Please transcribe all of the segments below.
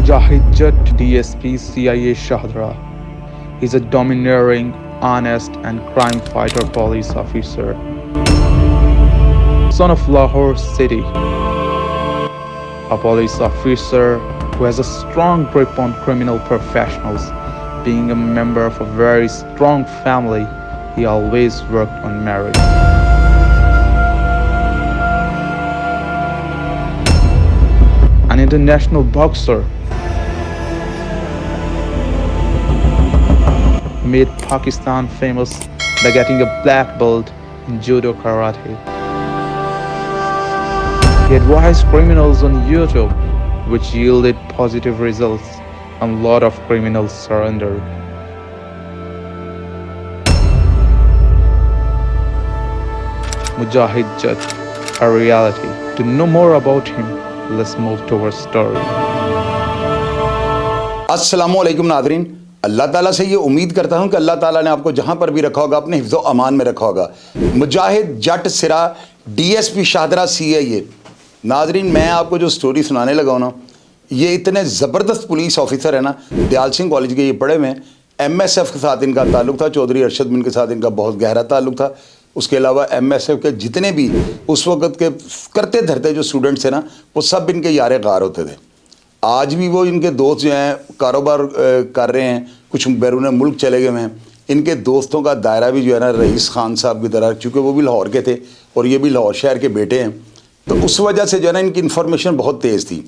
Mujahid Jatt, DSP, CIA Shahdra. He's a domineering, honest, and crime fighter police officer. Son of Lahore City, a police officer who has a strong grip on criminal professionals. Being a member of a very strong family, he always worked on merit. An international boxer, made Pakistan famous by getting a black belt in judo karate. He advised criminals on YouTube, which yielded positive results, and a lot of criminals surrendered. Mujahid Jatt, a reality. To know more about him, let's move to our story. अस्सलामु अलैकुम नाज़रीन, अल्लाह ताला से ये उम्मीद करता हूँ कि अल्लाह ताला ने आपको जहाँ पर भी रखा होगा अपने हिफ्ज़ो अमान में रखा होगा। मुजाहिद जट सिरा, DSP शाहदरा CIA। नाज़रीन, मैं आपको जो स्टोरी सुनाने लगा हूँ ना, ये इतने ज़बरदस्त पुलिस ऑफिसर है ना, दयाल सिंह कॉलेज के ये पढ़े हुए हैं। MSF के साथ इनका ताल्लुक़ था, चौधरी अरशद बिन के साथ इनका बहुत गहरा ताल्लुक़ था। उसके अलावा MSF के जितने भी उस वक़्त के करते धरते जो स्टूडेंट्स हैं ना, वो सब इनके यार ग़ार होते थे। आज भी वो इनके दोस्त जो हैं कारोबार कर रहे हैं, कुछ बैरून मुल्क चले गए हैं। इनके दोस्तों का दायरा भी जो है ना रईस खान साहब की तरह, चूँकि वो भी लाहौर के थे और ये भी लाहौर शहर के बेटे हैं, तो उस वजह से जो है ना इनकी इन्फॉर्मेशन बहुत तेज़ थी।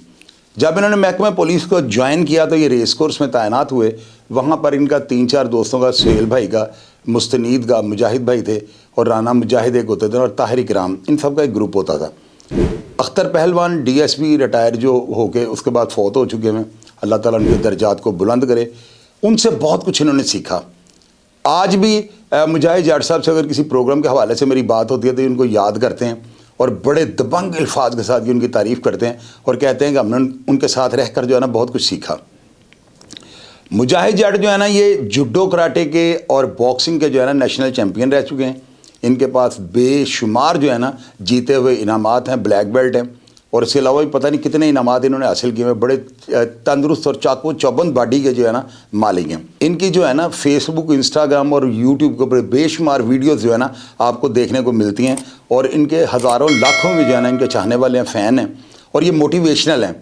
जब इन्होंने महकमा पुलिस को ज्वाइन किया तो ये रेस कोर्स में तैनात हुए। वहाँ पर इनका 3-4 दोस्तों का, सुहेल भाई का, मुस्तनीद का, मुजाहिद भाई थे और राना मुजाहिद एक होते थे और ताहिर इकराम, इन सब का एक ग्रुप होता था। अख्तर पहलवान DSP रिटायर जो हो के उसके बाद फौत हो चुके हैं, अल्लाह ताला उनके दर्जात को बुलंद करे। उनसे बहुत कुछ इन्होंने सीखा। आज भी मुजाहिद जाट साहब से अगर किसी प्रोग्राम के हवाले से मेरी बात होती है तो उनको याद करते हैं और बड़े दबंग अल्फाज के साथ उनकी तारीफ़ करते हैं और कहते हैं कि हमने उनके साथ रह कर जो है ना बहुत कुछ सीखा। मुजाहिद जाट जो है ना ये जुडो कराटे के और बॉक्सिंग के जो है ना नेशनल चैम्पियन रह चुके हैं। इनके पास बेशुमार जो है ना जीते हुए इनामात हैं, ब्लैक बेल्ट हैं और इसके अलावा भी पता नहीं कितने इनामात इन्होंने हासिल किए हैं। बड़े तंदुरुस्त और चाकू चौबंद बॉडी के जो है ना मालिक हैं। इनकी जो है ना फेसबुक, इंस्टाग्राम और यूट्यूब के ऊपर बेशुमार वीडियोस जो है ना आपको देखने को मिलती हैं और इनके हज़ारों लाखों में जो है ना इनके चाहने वाले हैं, फ़ैन हैं और ये मोटिवेशनल हैं।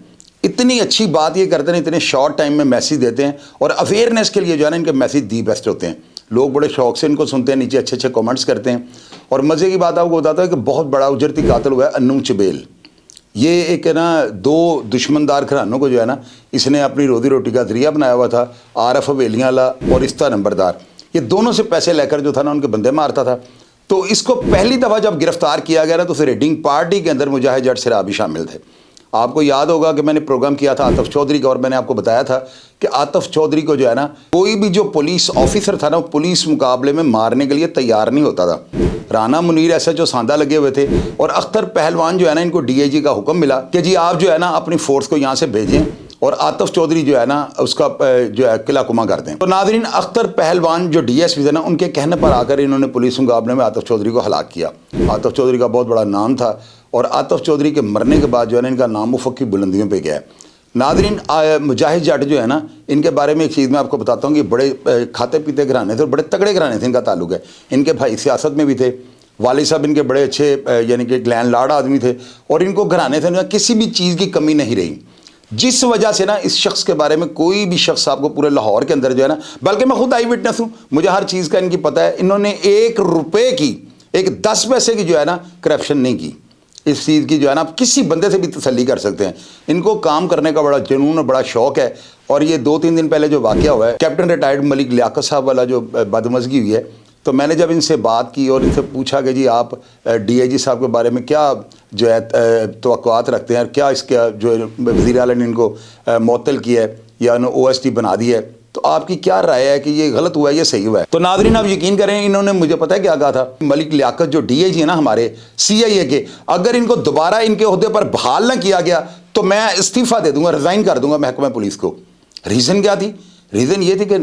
इतनी अच्छी बात ये करते हैं, इतने शॉर्ट टाइम में मैसेज देते हैं और अवेयरनेस के लिए जो है ना इनके मैसेज दी बेस्ट होते हैं। लोग बड़े शौक़ से इनको सुनते हैं, नीचे अच्छे अच्छे कमेंट्स करते हैं। और मज़े की बात आपको बताता है कि बहुत बड़ा उजरती कातिल हुआ है अन्नू चबेल। ये एक है ना 2 दुश्मनदार घरानों को जो है ना इसने अपनी रोज़ी रोटी का ज़रिया बनाया हुआ था। आरफ हवेलियाँ वाला और इस्ता नंबरदार, ये दोनों से पैसे लेकर जो था ना उनके बंदे मारता था। तो इसको पहली दफ़ा जब गिरफ़्तार किया गया ना तो उस रेडिंग पार्टी के अंदर मुजाहिद जट सिरा भी शामिल थे। आपको याद होगा कि मैंने प्रोग्राम किया था आतिफ चौधरी का और मैंने आपको बताया था कि आतिफ चौधरी को जो है ना कोई भी जो पुलिस ऑफिसर था ना वो पुलिस मुकाबले में मारने के लिए तैयार नहीं होता था। राना मुनीर SHO सांदा लगे हुए थे और अख्तर पहलवान जो है ना इनको DIG का हुक्म मिला कि जी आप जो है ना अपनी फोर्स को यहाँ से भेजें और आतिफ चौधरी जो है ना उसका जो है किला कुमा कर दें। तो नाज़रीन, अख्तर पहलवान जो DSP थे ना उनके कहने पर आकर इन्होंने पुलिस मुकाबले में आतिफ चौधरी को हलाक किया। आतिफ चौधरी का बहुत बड़ा नाम था और आतिफ चौधरी के मरने के बाद जो है ना इनका नाम उफ़क़ की बुलंदियों पे गया है। नाज़रीन, मुजाहिद जाट जो है ना इनके बारे में एक चीज़ मैं आपको बताता हूँ कि बड़े खाते पीते घराने थे और बड़े तगड़े घराने थे, इनका ताल्लुक है। इनके भाई सियासत में भी थे, वालिद साहब इनके बड़े अच्छे यानी कि लैंड लॉर्ड आदमी थे और इनको घराने थे ना किसी भी चीज़ की कमी नहीं रही। जिस वजह से ना इस शख्स के बारे में कोई भी शख्स आपको पूरे लाहौर के अंदर जो है ना, बल्कि मैं खुद आई विटनेस हूँ, मुझे हर चीज़ का इनकी पता है, इन्होंने 1 रुपये की, एक 10 पैसे की जो है ना करप्शन नहीं की। इस चीज़ की जो है ना आप किसी बंदे से भी तसल्ली कर सकते हैं। इनको काम करने का बड़ा जुनून और बड़ा शौक़ है। और ये 2-3 दिन पहले जो वाक़या हुआ है, कैप्टन रिटायर्ड मलिक लियाकत साहब वाला जो बदमज़गी हुई है, तो मैंने जब इनसे बात की और इनसे पूछा कि जी आप DIG साहब के बारे में क्या जो है तवक्कुआत रखते हैं, क्या इसका जो वज़ीर आला ने इनको मुअत्तल किया है या OST बना दिया है, तो आपकी क्या राय है कि ये गलत हुआ है या सही हुआ है? तो नाज़रीन, आप यकीन करें इन्होंने मुझे पता है क्या कहा था, मलिक लियाकत जो DIG है ना हमारे CIA के, अगर इनको दोबारा इनके ओहदे पर बहाल ना किया गया तो मैं इस्तीफ़ा दे दूंगा, रिज़ाइन कर दूंगा महकमा पुलिस को। रीज़न क्या थी? रीज़न ये थी कि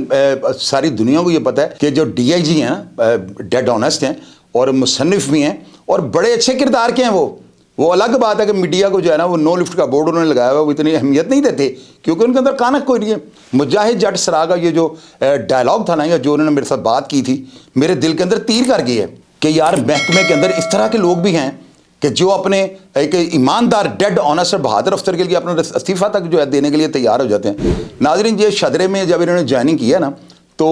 सारी दुनिया को ये पता है कि जो DIG हैं डेड ऑनेस्ट हैं और मुसन्निफ़ भी हैं और बड़े अच्छे किरदार के हैं। वो वो अलग बात है कि मीडिया को जो है ना वो नो लिफ्ट का बोर्ड उन्होंने लगाया हुआ, वो इतनी अहमियत नहीं देते क्योंकि उनके अंदर कानक कोई नहीं है। मुजाहिद जट सरा का ये जो डायलॉग था ना, या जो उन्होंने मेरे साथ बात की थी, मेरे दिल के अंदर तीर कर गई है कि यार महकमे के अंदर इस तरह के लोग भी हैं कि जो अपने एक ईमानदार डेड ऑनेस्ट और बहादुर अफसर के लिए अपना इस्तीफ़ा तक जो है देने के लिए तैयार हो जाते हैं। नाज़रीन, ये शदरे में जब इन्होंने ज्वाइनिंग किया ना, तो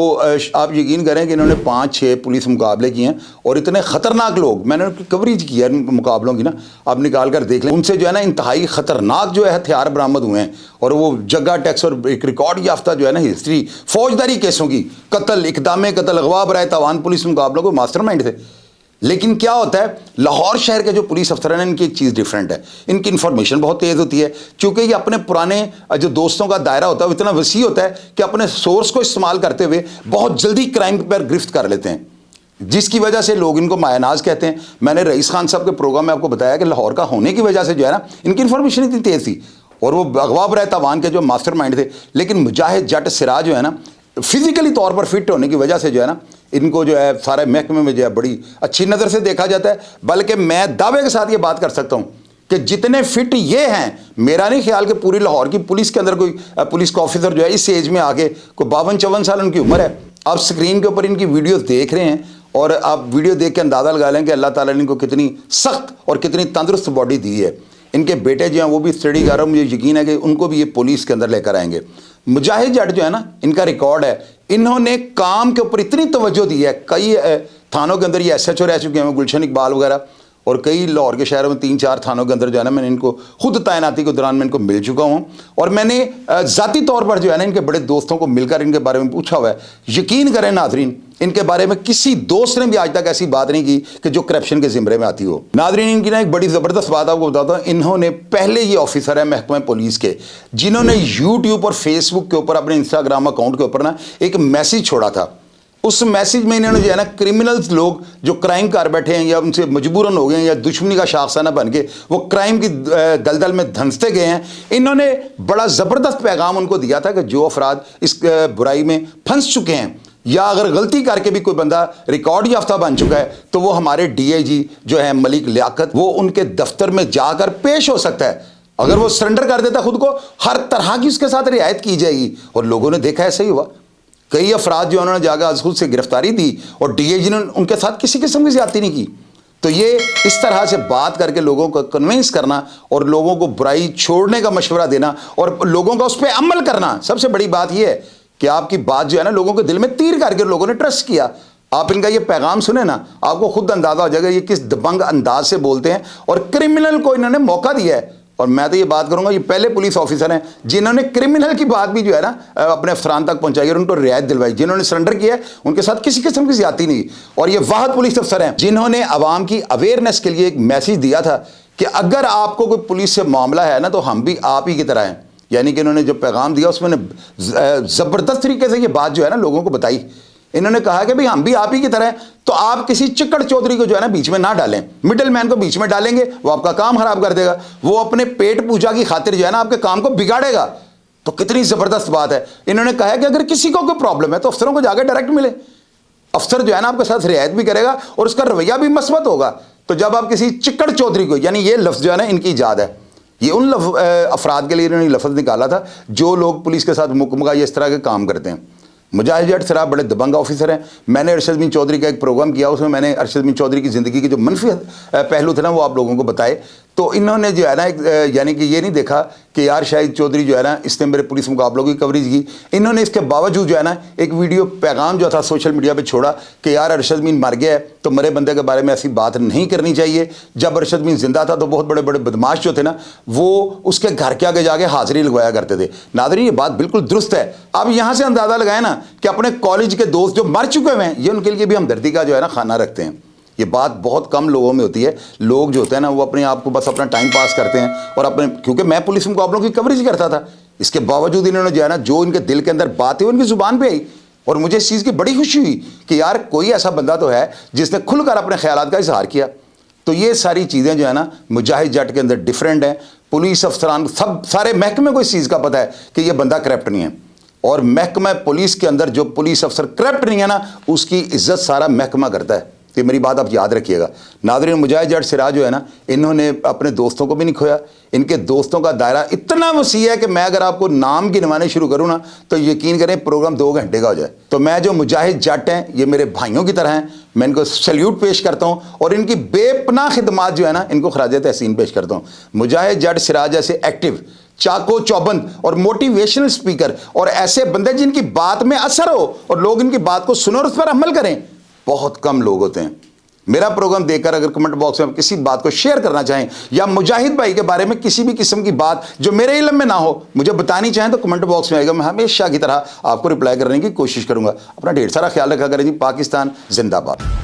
आप यकीन करें कि इन्होंने 5-6 पुलिस मुकाबले किए हैं और इतने ख़तरनाक लोग, मैंने उनकी कवरेज की है मुकाबलों की ना, आप निकाल कर देख लें, उनसे जो है ना इंतहाई ख़तरनाक जो है हथियार बरामद हुए हैं। और वो जगह टैक्स और एक रिकॉर्ड याफ्ता जो है ना हिस्ट्री फौजदारी केसों की, कत्ल, इक़दाम कत्ल, अगवा बराए तावान पुलिस मुकाबलों को मास्टरमाइंड थे। लेकिन क्या होता है, लाहौर शहर के जो पुलिस अफसर हैं इनकी एक चीज़ डिफरेंट है, इनकी इन्फॉर्मेशन बहुत तेज़ होती है, क्योंकि ये अपने पुराने जो दोस्तों का दायरा होता है वो इतना वसी होता है कि अपने सोर्स को इस्तेमाल करते हुए बहुत जल्दी क्राइम पर गिरफ्त कर लेते हैं, जिसकी वजह से लोग इनको मायानाज कहते हैं। मैंने रईस खान साहब के प्रोग्राम में आपको बताया कि लाहौर का होने की वजह से जो है ना इनकी इन्फॉर्मेशन इतनी तेज़ थी और वो अगवा बराए तावान के जो मास्टर माइंड थे। लेकिन मुजाहिद जट सिराज जो है ना फिजिकली तौर पर फिट होने की वजह से जो है ना इनको जो है सारे महकमे में जो है बड़ी अच्छी नज़र से देखा जाता है। बल्कि मैं दावे के साथ ये बात कर सकता हूँ कि जितने फिट ये हैं, मेरा नहीं ख्याल कि पूरी लाहौर की पुलिस के अंदर कोई पुलिस का ऑफिसर जो है इस एज में आके, कोई 52-54 साल उनकी उम्र है। आप स्क्रीन के ऊपर इनकी वीडियो देख रहे हैं और आप वीडियो देख के अंदाज़ा लगा लें कि अल्लाह ताला ने इनको कितनी सख्त और कितनी तंदुरुस्त बॉडी दी है। इनके बेटे जो हैं वो भी स्टडी कर रहे हैं, मुझे यकीन है कि उनको भी ये पुलिस के अंदर लेकर आएंगे। मुजाहिद जट जो है ना, इनका रिकॉर्ड है, इन्होंने काम के ऊपर इतनी तवज्जो दी है। कई थानों के अंदर ये SHO रह चुके हैं, गुलशन इकबाल वगैरह, और कई लाहौर के शहरों में 3-4 थानों के अंदर जो है ना मैंने इनको खुद तैनाती के दौरान मैं इनको मिल चुका हूँ और मैंने ज़ाती तौर पर जो है ना इनके बड़े दोस्तों को मिलकर इनके बारे में पूछा हुआ है। यकीन करें नाजरीन, इनके बारे में किसी दोस्त ने भी आज तक ऐसी बात नहीं की कि जो करप्शन के ज़िम्मे में आती हो। नाजरीन, इनकी ना एक बड़ी ज़बरदस्त बात आपको बताता हूँ। इन्होंने पहले ये ऑफिसर है महकमा पुलिस के जिन्होंने यूट्यूब और फेसबुक के ऊपर, अपने इंस्टाग्राम अकाउंट के ऊपर ना एक मैसेज छोड़ा था। उस मैसेज में इन्होंने जो है ना क्रिमिनल्स लोग जो क्राइम कर बैठे हैं या उनसे मजबूरन हो गए हैं या दुश्मनी का शाखसाना बन के वो क्राइम की दलदल में धंसते गए हैं, इन्होंने बड़ा ज़बरदस्त पैगाम उनको दिया था कि जो अफराद इस बुराई में फंस चुके हैं या अगर गलती करके भी कोई बंदा रिकॉर्ड याफ्ता बन चुका है तो वो हमारे DIG जो है मलिक लियाकत, वो उनके दफ्तर में जाकर पेश हो सकता है। अगर वो सरेंडर कर देता खुद को, हर तरह की उसके साथ रियायत की जाएगी। और लोगों ने देखा ऐसा ही हुआ। कई अफराद जो उन्होंने जाकर खुद से गिरफ्तारी दी और DIG ने उनके साथ किसी किस्म की ज्यादती नहीं की। तो ये इस तरह से बात करके लोगों को कन्विंस करना और लोगों को बुराई छोड़ने का मशवरा देना और लोगों का उस पर अमल करना, सबसे बड़ी बात यह है कि आपकी बात जो है ना लोगों के दिल में तीर करके लोगों ने ट्रस्ट किया। आप इनका ये पैगाम सुने ना, आपको खुद अंदाजा हो जाएगा ये किस दबंग अंदाज से बोलते हैं और क्रिमिनल को इन्होंने मौका दिया है। और मैं तो ये बात करूंगा, ये पहले पुलिस ऑफिसर हैं जिन्होंने क्रिमिनल की बात भी जो है ना अपने अफसरान तक पहुंचाई और उनको रियायत दिलवाई। जिन्होंने सरेंडर किया है उनके साथ किसी किस्म की ज्यादती नहीं। और ये वाहद पुलिस अफसर हैं जिन्होंने आवाम की अवेयरनेस के लिए एक मैसेज दिया था कि अगर आपको कोई पुलिस से मामला है ना तो हम भी आप ही की तरह हैं। यानी कि इन्होंने जो पैगाम दिया उसमें ज़बरदस्त तरीके से ये बात जो है ना लोगों को बताई। इन्होंने कहा कि भाई हम भी आप ही की तरह हैं, तो आप किसी चिक्कड़ चौधरी को जो है ना बीच में ना डालें, मिडिल मैन को बीच में डालेंगे वो आपका काम खराब कर देगा, वो अपने पेट पूजा की खातिर जो है ना आपके काम को बिगाड़ेगा। तो कितनी ज़बरदस्त बात है। इन्होंने कहा कि अगर किसी को कोई प्रॉब्लम है तो अफसरों को जाकर डायरेक्ट मिले, अफसर जो है ना आपके साथ रियायत भी करेगा और उसका रवैया भी मस्बत होगा। तो जब आप किसी चिक्कड़ चौधरी को, यानी ये लफ्ज़ जो है ना इनकी ईजाद है, ये उन अफराद के लिए इन्होंने लफ्ज़ निकाला था जो लोग पुलिस के साथ मुकम्मल इस तरह के काम करते हैं। मुजाहिद जट सरा बड़े दबंग ऑफिसर हैं। मैंने अरशद बिन चौधरी का एक प्रोग्राम किया, उसमें मैंने अरशद बिन चौधरी की ज़िंदगी के जो मनफी पहलू थे ना वो आप लोगों को बताए। तो इन्होंने जो है ना यानी कि ये नहीं देखा कि यार शाहिद चौधरी जो है ना इसने मेरे पुलिस मुकाबलों की कवरेज की। इन्होंने इसके बावजूद जो है ना एक वीडियो पैगाम जो था सोशल मीडिया पे छोड़ा कि यार अरशद बिन मर गया है तो मरे बंदे के बारे में ऐसी बात नहीं करनी चाहिए। जब अरशद बिन जिंदा था तो बहुत बड़े बड़े बदमाश जो थे ना वो उसके घर के आगे जाके हाजिरी लगवाया करते थे। नादरीन, ये बात बिल्कुल दुरुस्त है। अब यहाँ से अंदाज़ा लगाए ना कि अपने कॉलेज के दोस्त जो मर चुके हुए हैं ये उनके लिए भी हमदर्दी का जो है ना खाना रखते हैं। ये बात बहुत कम लोगों में होती है। लोग जो होते हैं ना वो अपने आप को बस अपना टाइम पास करते हैं और अपने, क्योंकि मैं पुलिस मुकाबलों की कवरेज करता था, इसके बावजूद इन्होंने जो है ना जो इनके दिल के अंदर बात है उनकी ज़ुबान पे आई और मुझे इस चीज़ की बड़ी खुशी हुई कि यार कोई ऐसा बंदा तो है जिसने खुलकर अपने ख्यालात का इजहार किया। तो ये सारी चीज़ें जो है ना मुजाहिद जट के अंदर डिफरेंट हैं। पुलिस अफसरान सब सारे महकमे को इस चीज़ का पता है कि ये बंदा करप्ट नहीं है और महकमा पुलिस के अंदर जो पुलिस अफसर करप्ट नहीं है ना उसकी इज्जत सारा महकमा करता है। تو میری بات آپ یاد رکھیے گا ناظرین. مجاہد جٹ سراج جو ہے نا, انہوں نے اپنے دوستوں کو بھی نہیں کھویا. ان کے دوستوں کا دائرہ اتنا وسیع ہے کہ میں اگر آپ کو نام گنوانے شروع کروں نا تو یقین کریں پروگرام 2 گھنٹے کا ہو جائے. تو میں جو مجاہد جٹ ہیں یہ میرے بھائیوں کی طرح ہیں, میں ان کو سیلیوٹ پیش کرتا ہوں اور ان کی بے پناہ خدمات جو ہے نا ان کو خراج تحسین پیش کرتا ہوں. مجاہد جٹ سراج ایسے ایکٹیو, چاقو چوبند اور موٹیویشنل سپیکر اور ایسے بندے جن کی بات میں اثر ہو اور لوگ ان کی بات کو سنیں اور اس پر عمل کریں, بہت کم لوگ ہوتے ہیں. میرا پروگرام دیکھ کر اگر کمنٹ باکس میں آپ کسی بات کو شیئر کرنا چاہیں یا مجاہد بھائی کے بارے میں کسی بھی قسم کی بات جو میرے علم میں نہ ہو مجھے بتانی چاہیں تو کمنٹ باکس میں آئے گا, میں ہمیشہ کی طرح آپ کو رپلائی کرنے کی کوشش کروں گا. اپنا ڈھیر سارا خیال رکھا کریں جی. پاکستان زندہ باد.